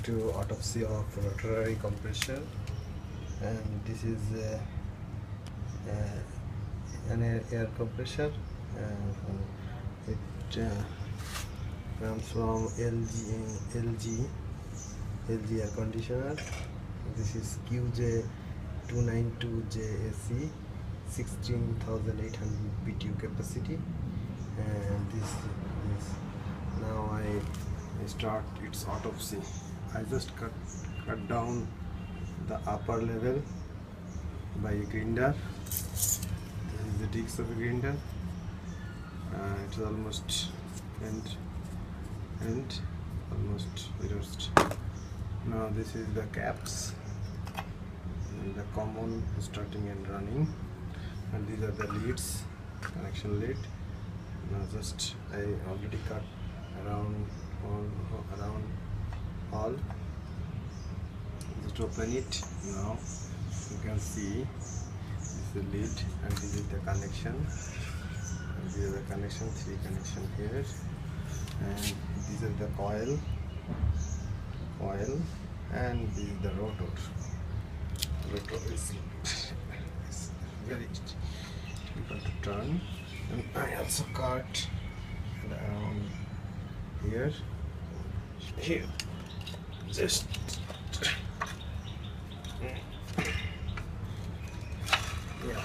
to autopsy of rotary compressor, and this is an air compressor. It comes from LG air conditioner. This is QJ292JAC, 16,800 BTU capacity, and this now I start its autopsy. I just cut down the upper level by a grinder. This is the disc of a grinder. It's almost and almost reduced. Now this is the caps, and the common starting and running, and these are the leads, connection lead. Now just I already cut around all. Just open it. Now you can see this is the lead, and this is the connection, and these are the connection, 3 connection here, and these are the coil, and this is the rotor. Rotor is very difficult to turn, and I also cut around here, just yeah.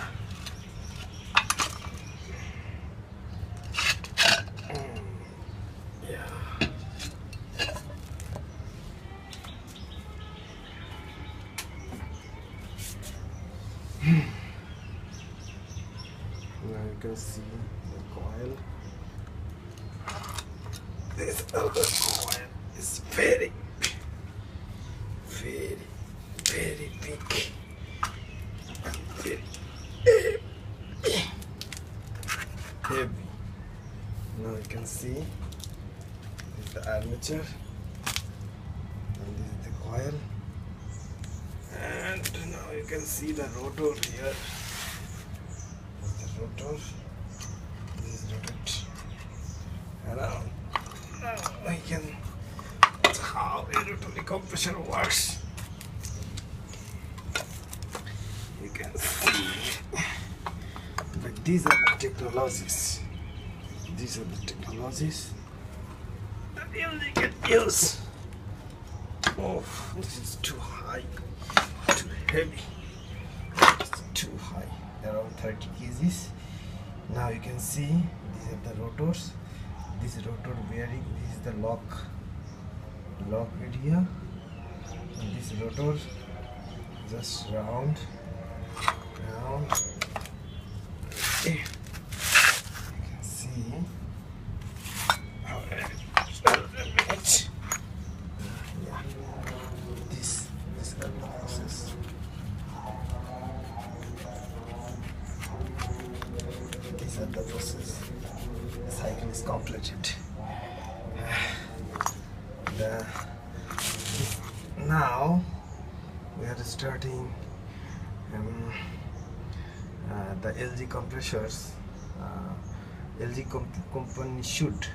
Now you can see the coil. This other coil is very big, very heavy. Now you can see this is the armature, and this is the coil, and now you can see the rotor here. This is the rotor. This is rotated around. Now I can. That's how a rotary compressor works. You can see. But these are the technologies. These are the technologies that you can use. Oh, this is too high, too heavy. It's too high, around 30 kgs. Now you can see these are the rotors. This rotor bearing. This is the lock area. And this rotor just round. You can see how it. Yeah. This is the process. These are the process. The cycle is completed. Now we are starting the LG compressors. LG company should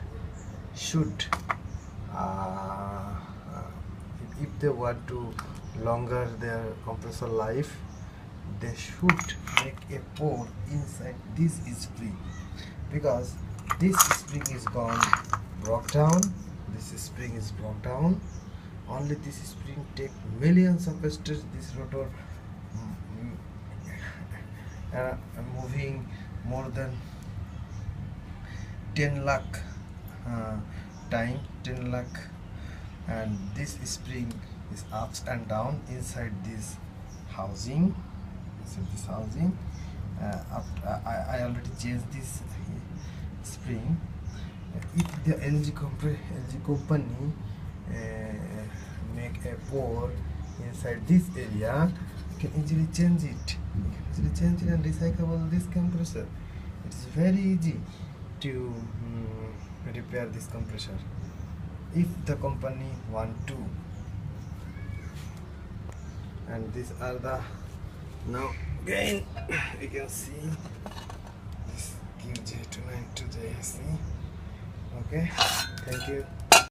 if they want to longer their compressor life, they should make a pore inside this spring, because this spring is broke down. This spring is broke down. Only this spring take millions of stretch. This rotor moving more than 10 lakh time, 10 lakh, and this spring is ups and down inside this housing. I already changed this spring. If the LG company make a pore inside this area, you can easily change it. And recycle this compressor. It is very easy to repair this compressor if the company want to. And these are the, now again you can see this QJ292JAC. Okay, thank you.